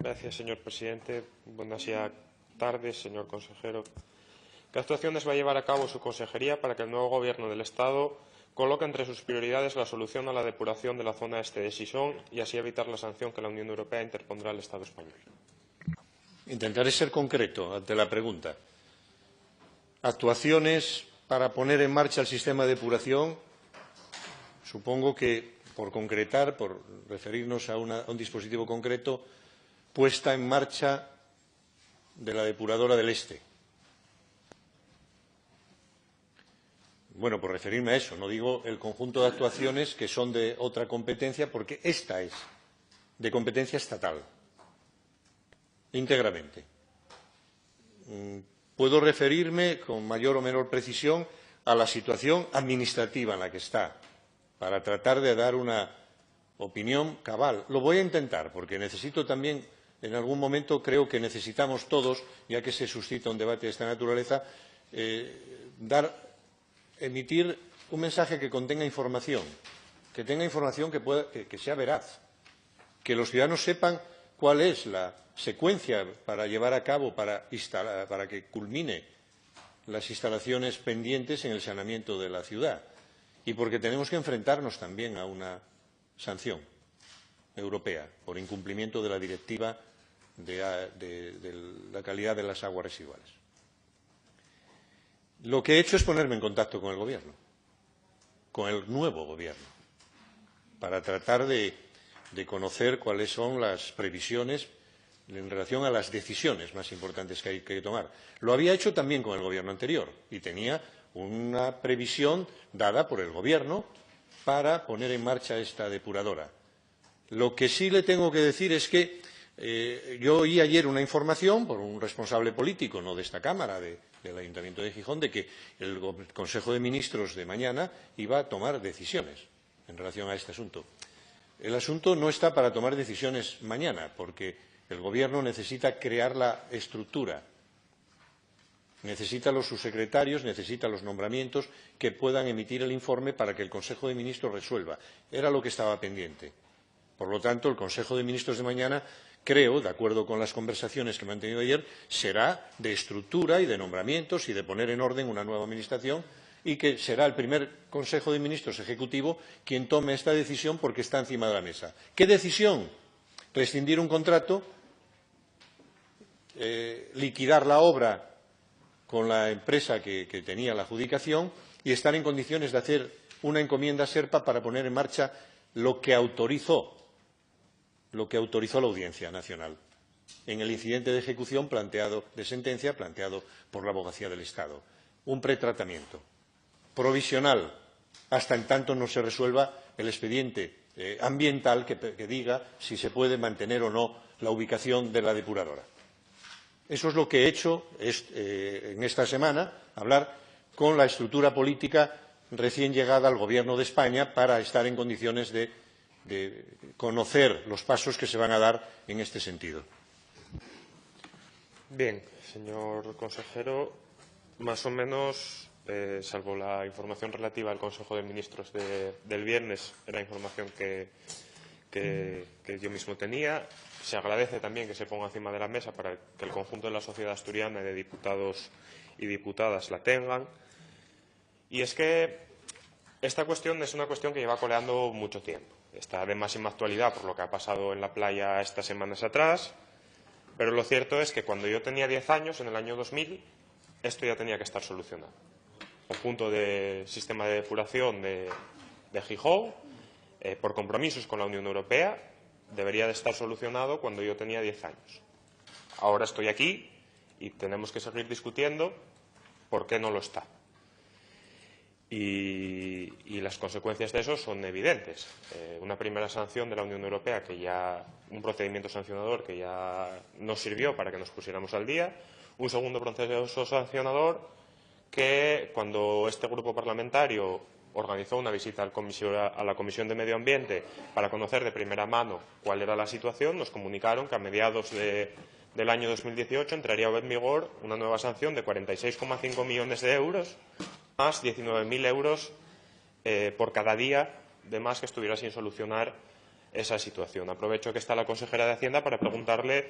Gracias, señor presidente. Buenas tardes, señor consejero. ¿Qué actuaciones va a llevar a cabo su consejería para que el nuevo Gobierno del Estado coloque entre sus prioridades la solución a la depuración de la zona este de Sison y así evitar la sanción que la Unión Europea interpondrá al Estado español? Intentaré ser concreto ante la pregunta. Actuaciones para poner en marcha el sistema de depuración, supongo que, por concretar, por referirnos a un dispositivo concreto, puesta en marcha de la depuradora del Este. Bueno, por referirme a eso, no digo el conjunto de actuaciones que son de otra competencia, porque esta es de competencia estatal, íntegramente. Puedo referirme con mayor o menor precisión a la situación administrativa en la que está, para tratar de dar una opinión cabal. Lo voy a intentar, porque necesito también, en algún momento, creo que necesitamos todos, ya que se suscita un debate de esta naturaleza, emitir un mensaje que contenga información, que tenga información que sea veraz, que los ciudadanos sepan cuál es la secuencia para llevar a cabo, para que culmine las instalaciones pendientes en el saneamiento de la ciudad. Y porque tenemos que enfrentarnos también a una sanción europea por incumplimiento de la directiva de la calidad de las aguas residuales. Lo que he hecho es ponerme en contacto con el Gobierno, con el nuevo Gobierno, para tratar de conocer cuáles son las previsiones en relación a las decisiones más importantes que hay que tomar. Lo había hecho también con el Gobierno anterior y tenía una previsión dada por el Gobierno para poner en marcha esta depuradora. Lo que sí le tengo que decir es que yo oí ayer una información por un responsable político, no de esta Cámara, del Ayuntamiento de Gijón, de que el Consejo de Ministros de mañana iba a tomar decisiones en relación a este asunto. El asunto no está para tomar decisiones mañana, porque el Gobierno necesita crear la estructura, necesita los subsecretarios, necesita los nombramientos que puedan emitir el informe para que el Consejo de Ministros resuelva. Era lo que estaba pendiente. Por lo tanto, el Consejo de Ministros de mañana, creo, de acuerdo con las conversaciones que he mantenido ayer, será de estructura y de nombramientos y de poner en orden una nueva Administración y que será el primer Consejo de Ministros ejecutivo quien tome esta decisión porque está encima de la mesa. ¿Qué decisión? Rescindir un contrato, liquidar la obra con la empresa que tenía la adjudicación y estar en condiciones de hacer una encomienda SERPA para poner en marcha lo que autorizó la Audiencia Nacional en el incidente de ejecución de sentencia planteado por la Abogacía del Estado. Un pretratamiento provisional hasta en tanto no se resuelva el expediente ambiental que diga si se puede mantener o no la ubicación de la depuradora. Eso es lo que he hecho en esta semana, hablar con la estructura política recién llegada al Gobierno de España para estar en condiciones de conocer los pasos que se van a dar en este sentido. Bien, señor consejero, más o menos, salvo la información relativa al Consejo de Ministros del viernes, era información que yo mismo tenía. Se agradece también que se ponga encima de la mesa para que el conjunto de la sociedad asturiana de diputados y diputadas la tengan. Y es que esta cuestión es una cuestión que lleva coleando mucho tiempo. Está de máxima actualidad por lo que ha pasado en la playa estas semanas atrás, pero lo cierto es que cuando yo tenía 10 años, en el año 2000, esto ya tenía que estar solucionado. El conjunto del sistema de depuración de Gijón, por compromisos con la Unión Europea, debería de estar solucionado cuando yo tenía 10 años. Ahora estoy aquí y tenemos que seguir discutiendo por qué no lo está. Y las consecuencias de eso son evidentes. Una primera sanción de la Unión Europea, un procedimiento sancionador que ya no sirvió para que nos pusiéramos al día. Un segundo proceso sancionador que, cuando este grupo parlamentario organizó una visita a la Comisión de Medio Ambiente para conocer de primera mano cuál era la situación, nos comunicaron que a mediados del año 2018 entraría en vigor una nueva sanción de 46,5 millones de euros, más 19.000 euros por cada día de más que estuviera sin solucionar esa situación. Aprovecho que está la consejera de Hacienda para preguntarle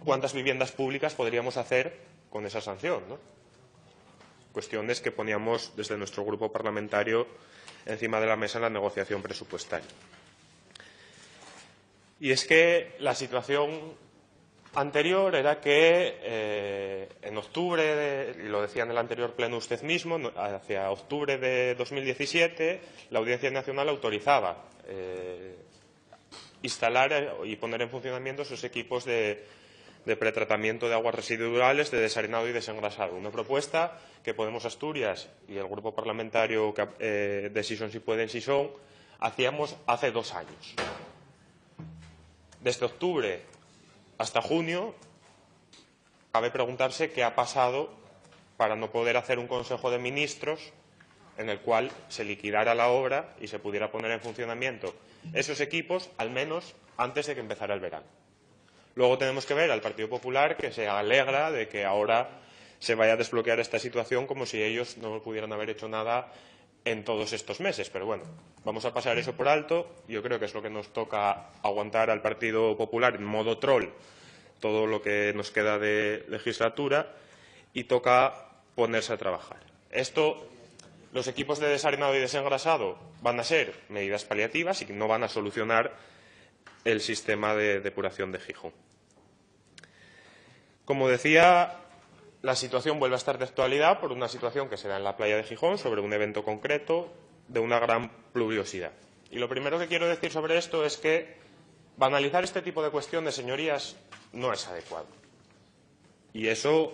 cuántas viviendas públicas podríamos hacer con esa sanción, ¿no? Cuestiones que poníamos desde nuestro grupo parlamentario encima de la mesa en la negociación presupuestaria. Y es que la situación anterior era que en octubre, y lo decía en el anterior pleno usted mismo, hacia octubre de 2017, la Audiencia Nacional autorizaba instalar y poner en funcionamiento esos equipos de pretratamiento de aguas residuales, de desarenado y desengrasado. Una propuesta que Podemos Asturias y el grupo parlamentario de Sisón si pueden Sisón hacíamos hace 2 años. Desde octubre hasta junio, cabe preguntarse qué ha pasado para no poder hacer un Consejo de Ministros en el cual se liquidara la obra y se pudiera poner en funcionamiento esos equipos, al menos antes de que empezara el verano. Luego tenemos que ver al Partido Popular, que se alegra de que ahora se vaya a desbloquear esta situación como si ellos no pudieran haber hecho nada en todos estos meses. Pero bueno, vamos a pasar eso por alto. Yo creo que es lo que nos toca aguantar al Partido Popular en modo troll todo lo que nos queda de legislatura y toca ponerse a trabajar. Los equipos de desarenado y desengrasado van a ser medidas paliativas y no van a solucionar el sistema de depuración de Gijón. Como decía, la situación vuelve a estar de actualidad por una situación que se da en la playa de Gijón sobre un evento concreto de una gran pluviosidad. Y lo primero que quiero decir sobre esto es que banalizar este tipo de cuestiones, señorías, no es adecuado. Y eso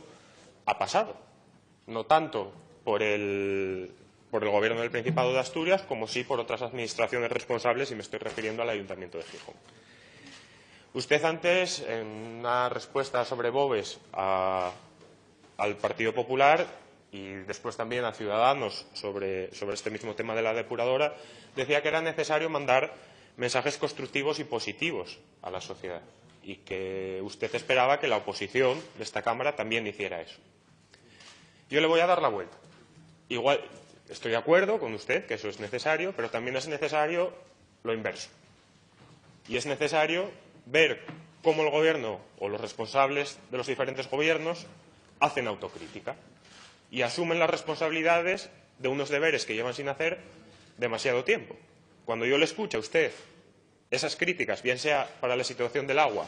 ha pasado, no tanto por el Gobierno del Principado de Asturias como sí por otras administraciones responsables, y me estoy refiriendo al Ayuntamiento de Gijón. Usted antes, en una respuesta sobre Boves al Partido Popular y después también a Ciudadanos sobre este mismo tema de la depuradora, decía que era necesario mandar mensajes constructivos y positivos a la sociedad y que usted esperaba que la oposición de esta Cámara también hiciera eso. Yo le voy a dar la vuelta. Igual estoy de acuerdo con usted que eso es necesario, pero también es necesario lo inverso. Y es necesario ver cómo el Gobierno o los responsables de los diferentes gobiernos hacen autocrítica y asumen las responsabilidades de unos deberes que llevan sin hacer demasiado tiempo. Cuando yo le escucho a usted esas críticas, bien sea para la situación del agua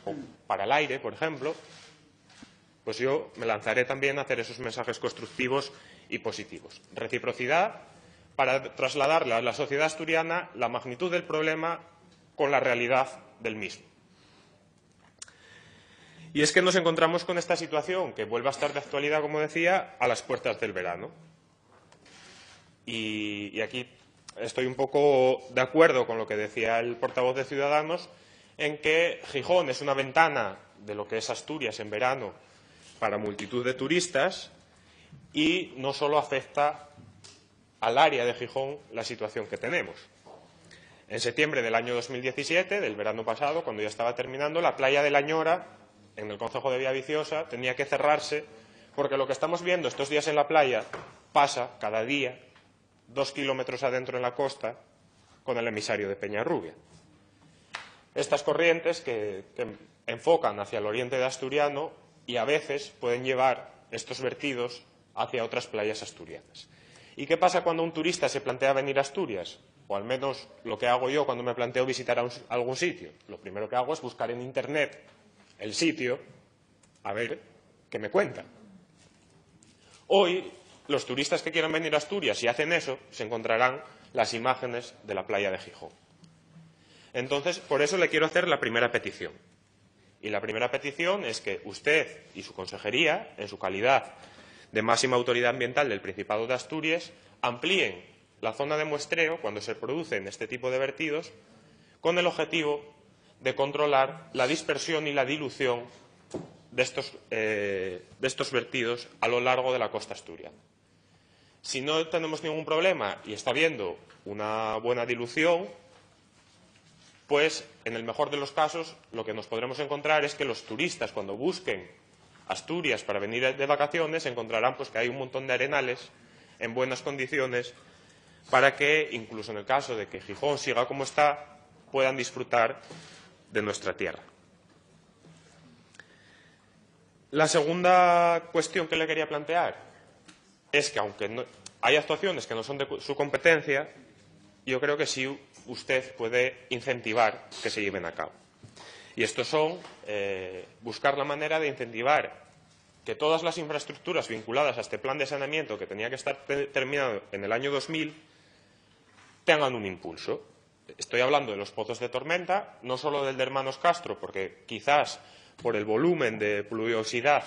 o para el aire, por ejemplo, pues yo me lanzaré también a hacer esos mensajes constructivos y positivos. Reciprocidad para trasladarle a la sociedad asturiana la magnitud del problema con la realidad del mismo. Y es que nos encontramos con esta situación que vuelve a estar de actualidad, como decía, a las puertas del verano. Y aquí estoy un poco de acuerdo con lo que decía el portavoz de Ciudadanos, en que Gijón es una ventana de lo que es Asturias en verano para multitud de turistas y no solo afecta al área de Gijón la situación que tenemos. En septiembre del año 2017, del verano pasado, cuando ya estaba terminando, la playa de La Ñora, en el concejo de Villaviciosa, tenía que cerrarse porque lo que estamos viendo estos días en la playa pasa cada día 2 kilómetros adentro en la costa con el emisario de Peñarrubia. Estas corrientes que enfocan hacia el oriente de Asturiano y a veces pueden llevar estos vertidos hacia otras playas asturianas. ¿Y qué pasa cuando un turista se plantea venir a Asturias? O al menos lo que hago yo cuando me planteo visitar algún sitio. Lo primero que hago es buscar en Internet el sitio a ver qué me cuentan. Hoy, los turistas que quieran venir a Asturias y hacen eso, se encontrarán las imágenes de la playa de Gijón. Entonces, por eso le quiero hacer la primera petición. Y la primera petición es que usted y su consejería, en su calidad de máxima autoridad ambiental del Principado de Asturias, amplíen la zona de muestreo cuando se producen este tipo de vertidos con el objetivo de controlar la dispersión y la dilución de estos vertidos a lo largo de la costa asturiana. Si no tenemos ningún problema y está habiendo una buena dilución, pues en el mejor de los casos lo que nos podremos encontrar es que los turistas, cuando busquen Asturias para venir de vacaciones, encontrarán pues que hay un montón de arenales en buenas condiciones para que, incluso en el caso de que Gijón siga como está, puedan disfrutar de nuestra tierra. La segunda cuestión que le quería plantear es que, aunque hay actuaciones que no son de su competencia, yo creo que sí usted puede incentivar que se lleven a cabo. Y estos son buscar la manera de incentivar que todas las infraestructuras vinculadas a este plan de saneamiento, que tenía que estar terminado en el año 2000, tengan un impulso. Estoy hablando de los pozos de tormenta, no solo del de Hermanos Castro, porque quizás por el volumen de pluviosidad,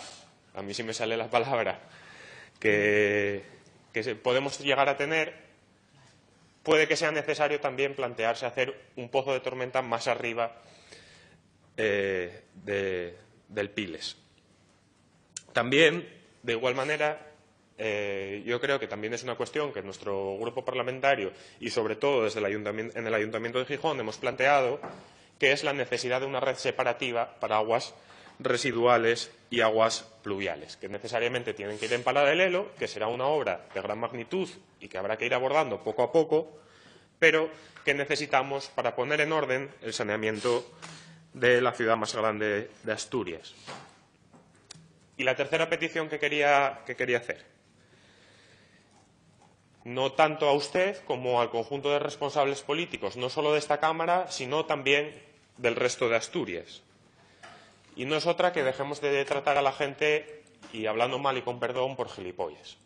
a mí sí me sale la palabra, que podemos llegar a tener, puede que sea necesario también plantearse hacer un pozo de tormenta más arriba del Piles. También, de igual manera, yo creo que también es una cuestión que nuestro grupo parlamentario y sobre todo desde en el Ayuntamiento de Gijón hemos planteado, que es la necesidad de una red separativa para aguas residuales y aguas pluviales, que necesariamente tienen que ir en paralelo, que será una obra de gran magnitud y que habrá que ir abordando poco a poco, pero que necesitamos para poner en orden el saneamiento de la ciudad más grande de Asturias. Y la tercera petición que quería hacer, no tanto a usted como al conjunto de responsables políticos, no solo de esta Cámara, sino también del resto de Asturias. Y no es otra que dejemos de tratar a la gente, y hablando mal y con perdón, por gilipollas.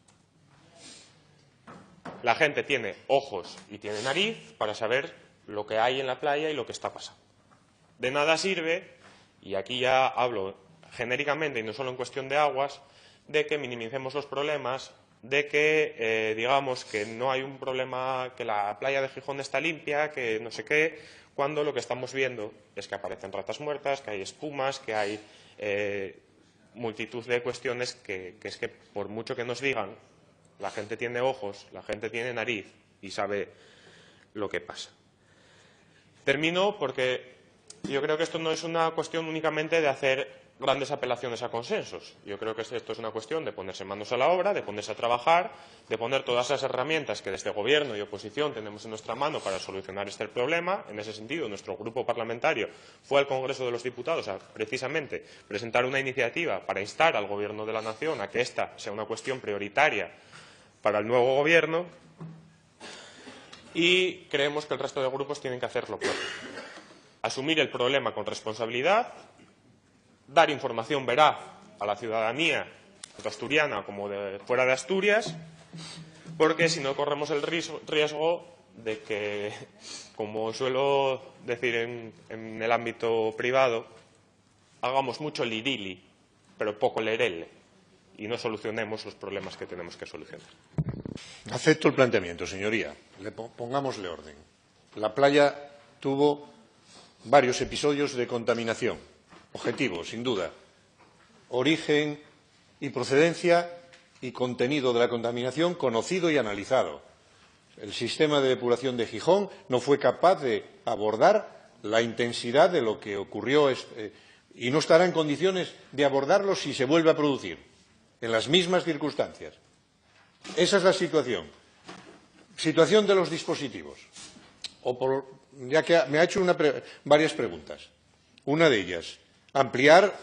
La gente tiene ojos y tiene nariz para saber lo que hay en la playa y lo que está pasando. De nada sirve, y aquí ya hablo genéricamente y no solo en cuestión de aguas, de que minimicemos los problemas, de que digamos que no hay un problema, que la playa de Gijón está limpia, que no sé qué, cuando lo que estamos viendo es que aparecen ratas muertas, que hay espumas, que hay multitud de cuestiones que es que por mucho que nos digan, la gente tiene ojos, la gente tiene nariz y sabe lo que pasa. Termino porque yo creo que esto no es una cuestión únicamente de hacer grandes apelaciones a consensos. Yo creo que esto es una cuestión de ponerse manos a la obra, de ponerse a trabajar, de poner todas las herramientas que desde Gobierno y oposición tenemos en nuestra mano para solucionar este problema. En ese sentido, nuestro grupo parlamentario fue al Congreso de los Diputados a, precisamente, presentar una iniciativa para instar al Gobierno de la Nación a que esta sea una cuestión prioritaria para el nuevo Gobierno, y creemos que el resto de grupos tienen que hacer lo propio. Asumir el problema con responsabilidad, dar información veraz a la ciudadanía, tanto asturiana como de fuera de Asturias, porque si no corremos el riesgo de que, como suelo decir en el ámbito privado, hagamos mucho lirili, pero poco lerele, y no solucionemos los problemas que tenemos que solucionar. Acepto el planteamiento, señoría. Pongámosle orden. La playa tuvo varios episodios de contaminación. Objetivo, sin duda. Origen y procedencia y contenido de la contaminación conocido y analizado. El sistema de depuración de Gijón no fue capaz de abordar la intensidad de lo que ocurrió y no estará en condiciones de abordarlo si se vuelve a producir, en las mismas circunstancias. Esa es la situación. Situación de los dispositivos. Ya que me ha hecho varias preguntas. Una de ellas, ampliar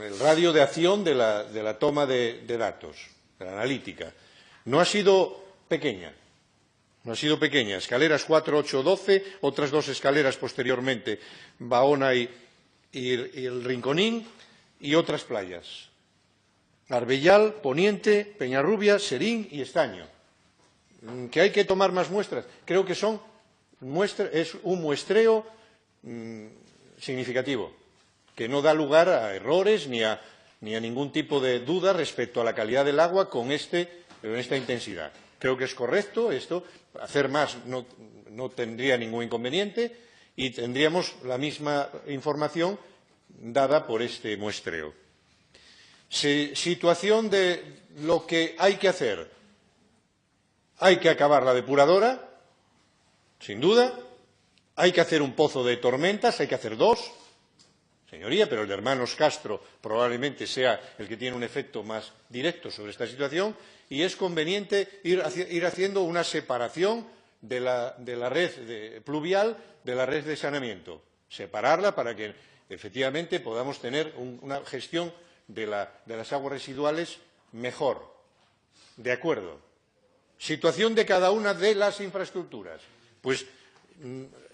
el radio de acción de la toma de datos, de la analítica. No ha sido pequeña. No ha sido pequeña. Escaleras 4, 8, 12, otras dos escaleras posteriormente, Baona y el Rinconín, y otras playas. Arbellal, Poniente, Peñarrubia, Serín y Estaño. ¿Que hay que tomar más muestras? Creo que es un muestreo significativo, que no da lugar a errores ni a ningún tipo de duda respecto a la calidad del agua con esta intensidad. Creo que es correcto esto. Hacer más no tendría ningún inconveniente y tendríamos la misma información dada por este muestreo. Situación de lo que hay que hacer. Hay que acabar la depuradora, sin duda. Hay que hacer un pozo de tormentas, hay que hacer dos. Señoría, pero el de Hermanos Castro probablemente sea el que tiene un efecto más directo sobre esta situación, y es conveniente ir haciendo una separación de la red pluvial de la red de saneamiento. Separarla para que efectivamente podamos tener una gestión de las aguas residuales mejor. De acuerdo. Situación de cada una de las infraestructuras. Pues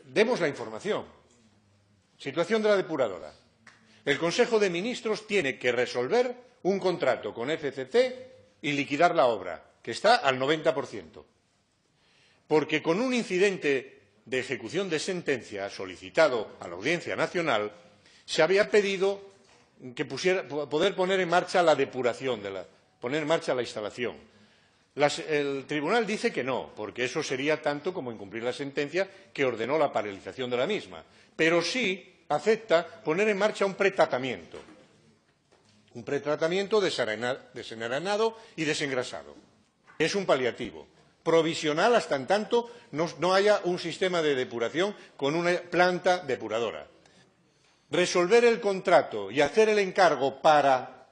demos la información. Situación de la depuradora. El Consejo de Ministros tiene que resolver un contrato con FCC y liquidar la obra, que está al 90%. Porque con un incidente de ejecución de sentencia solicitado a la Audiencia Nacional se había pedido que poder poner en marcha la depuración, poner en marcha la instalación. El Tribunal dice que no, porque eso sería tanto como incumplir la sentencia que ordenó la paralización de la misma. Pero sí acepta poner en marcha un pretratamiento desenarenado y desengrasado. Es un paliativo, provisional hasta en tanto no haya un sistema de depuración con una planta depuradora. Resolver el contrato y hacer el encargo para,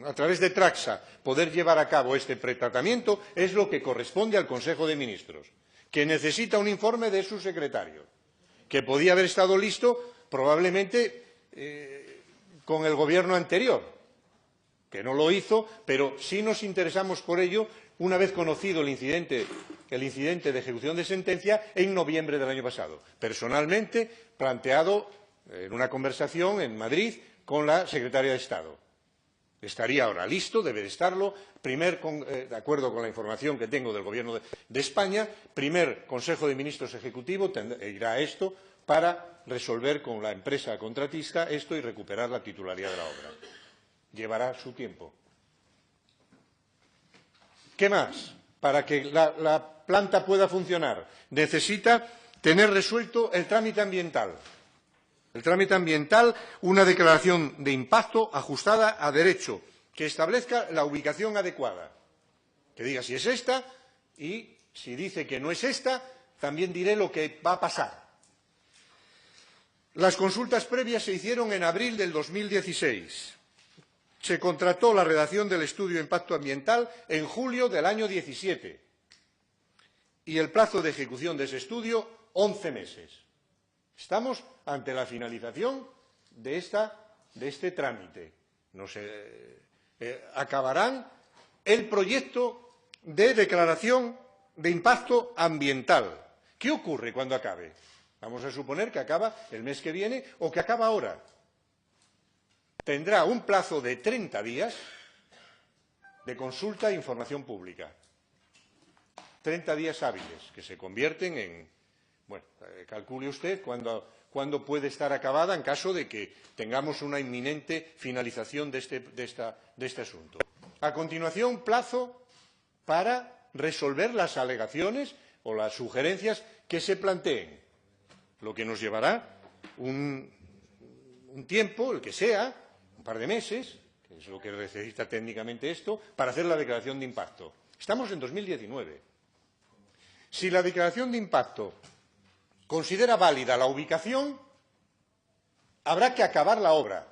a través de Traxa, poder llevar a cabo este pretratamiento es lo que corresponde al Consejo de Ministros, que necesita un informe de su secretario, que podía haber estado listo probablemente con el Gobierno anterior, que no lo hizo, pero sí nos interesamos por ello una vez conocido el incidente de ejecución de sentencia en noviembre del año pasado, personalmente planteado en una conversación en Madrid con la secretaria de Estado. Estaría ahora listo, debe de estarlo, de acuerdo con la información que tengo del Gobierno de España, primer Consejo de Ministros Ejecutivo irá a esto para resolver con la empresa contratista esto y recuperar la titularidad de la obra. Llevará su tiempo. ¿Qué más? Para que la planta pueda funcionar, necesita tener resuelto el trámite ambiental. El trámite ambiental, una declaración de impacto ajustada a derecho, que establezca la ubicación adecuada, que diga si es esta y si dice que no es esta, también diré lo que va a pasar. Las consultas previas se hicieron en abril del 2016. Se contrató la redacción del estudio de impacto ambiental en julio del año 17 y el plazo de ejecución de ese estudio 11 meses. Estamos ante la finalización de este trámite. Acabarán el proyecto de declaración de impacto ambiental. ¿Qué ocurre cuando acabe? Vamos a suponer que acaba el mes que viene o que acaba ahora. Tendrá un plazo de 30 días de consulta e información pública. 30 días hábiles, que se convierten en... Bueno, calcule usted cuándo puede estar acabada en caso de que tengamos una inminente finalización de este asunto. A continuación, plazo para resolver las alegaciones o las sugerencias que se planteen, lo que nos llevará un tiempo, el que sea, un par de meses, que es lo que necesita técnicamente esto, para hacer la declaración de impacto. Estamos en 2019. Si la declaración de impacto considera válida la ubicación, habrá que acabar la obra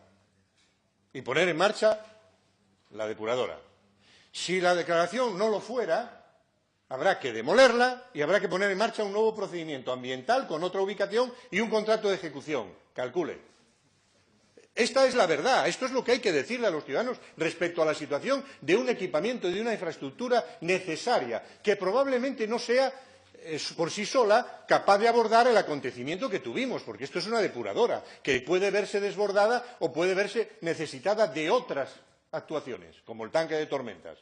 y poner en marcha la depuradora. Si la declaración no lo fuera, habrá que demolerla y habrá que poner en marcha un nuevo procedimiento ambiental con otra ubicación y un contrato de ejecución. Calcule. Esta es la verdad. Esto es lo que hay que decirle a los ciudadanos respecto a la situación de un equipamiento y de una infraestructura necesaria, que probablemente no sea por sí sola capaz de abordar el acontecimiento que tuvimos, porque esto es una depuradora que puede verse desbordada o puede verse necesitada de otras actuaciones, como el tanque de tormentas,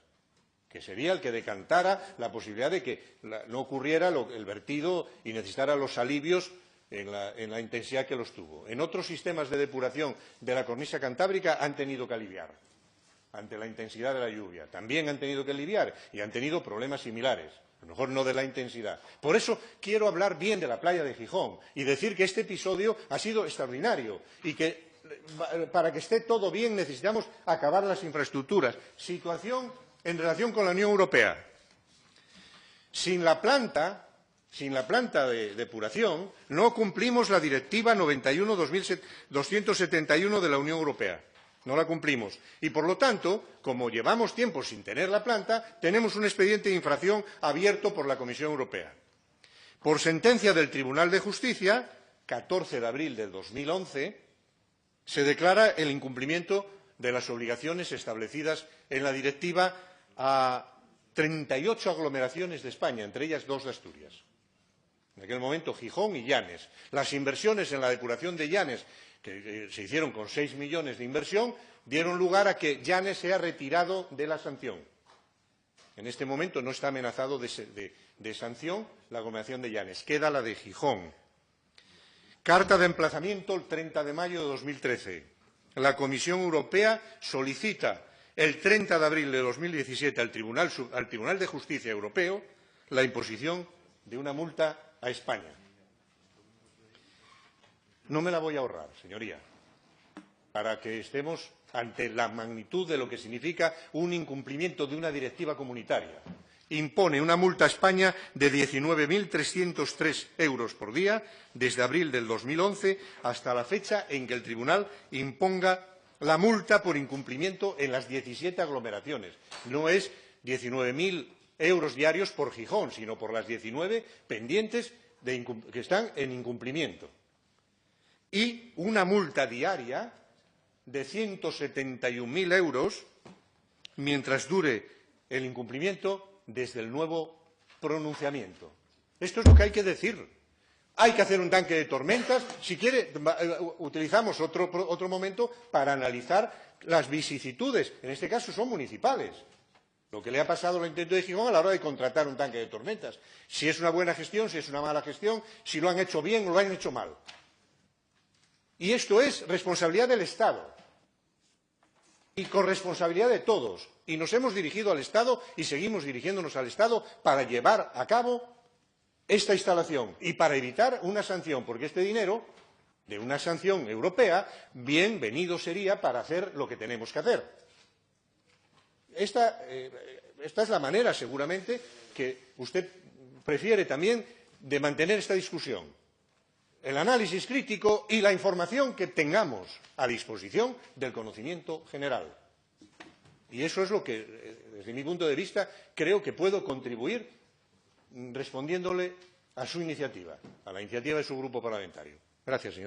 que sería el que decantara la posibilidad de que no ocurriera el vertido y necesitara los alivios en la intensidad que los tuvo. En otros sistemas de depuración de la cornisa cantábrica han tenido que aliviar ante la intensidad de la lluvia. También han tenido que aliviar y han tenido problemas similares. A lo mejor no de la intensidad. Por eso quiero hablar bien de la playa de Gijón y decir que este episodio ha sido extraordinario y que para que esté todo bien necesitamos acabar las infraestructuras. Situación en relación con la Unión Europea. Sin la planta de depuración no cumplimos la Directiva 91/271 de la Unión Europea. No la cumplimos. Y, por lo tanto, como llevamos tiempo sin tener la planta, tenemos un expediente de infracción abierto por la Comisión Europea. Por sentencia del Tribunal de Justicia, 14 de abril de 2011, se declara el incumplimiento de las obligaciones establecidas en la directiva a 38 aglomeraciones de España, entre ellas 2 de Asturias. En aquel momento Gijón y Llanes. Las inversiones en la depuración de Llanes, que se hicieron con 6 millones de inversión, dieron lugar a que Llanes sea retirado de la sanción. En este momento no está amenazado de sanción la aglomeración de Llanes. Queda la de Gijón. Carta de emplazamiento el 30 de mayo de 2013. La Comisión Europea solicita el 30 de abril de 2017 al Tribunal de Justicia Europeo la imposición de una multa a España. No me la voy a ahorrar, señoría, para que estemos ante la magnitud de lo que significa un incumplimiento de una directiva comunitaria. Impone una multa a España de 19.303 euros por día desde abril del 2011 hasta la fecha en que el Tribunal imponga la multa por incumplimiento en las 17 aglomeraciones. No es 19.000 euros diarios por Gijón, sino por las 19 pendientes que están en incumplimiento. Y una multa diaria de 171.000 euros mientras dure el incumplimiento desde el nuevo pronunciamiento. Esto es lo que hay que decir. Hay que hacer un tanque de tormentas. Si quiere, utilizamos otro momento para analizar las vicisitudes. En este caso son municipales. Lo que le ha pasado al Ayuntamiento de Gijón a la hora de contratar un tanque de tormentas. Si es una buena gestión, si es una mala gestión, si lo han hecho bien o lo han hecho mal. Y esto es responsabilidad del Estado. Y corresponsabilidad de todos. Y nos hemos dirigido al Estado y seguimos dirigiéndonos al Estado para llevar a cabo esta instalación y para evitar una sanción, porque este dinero de una sanción europea bienvenido sería para hacer lo que tenemos que hacer. Esta es la manera, seguramente, que usted prefiere también de mantener esta discusión. El análisis crítico y la información que tengamos a disposición del conocimiento general. Y eso es lo que, desde mi punto de vista, creo que puedo contribuir respondiéndole a su iniciativa, a la iniciativa de su grupo parlamentario. Gracias, señor.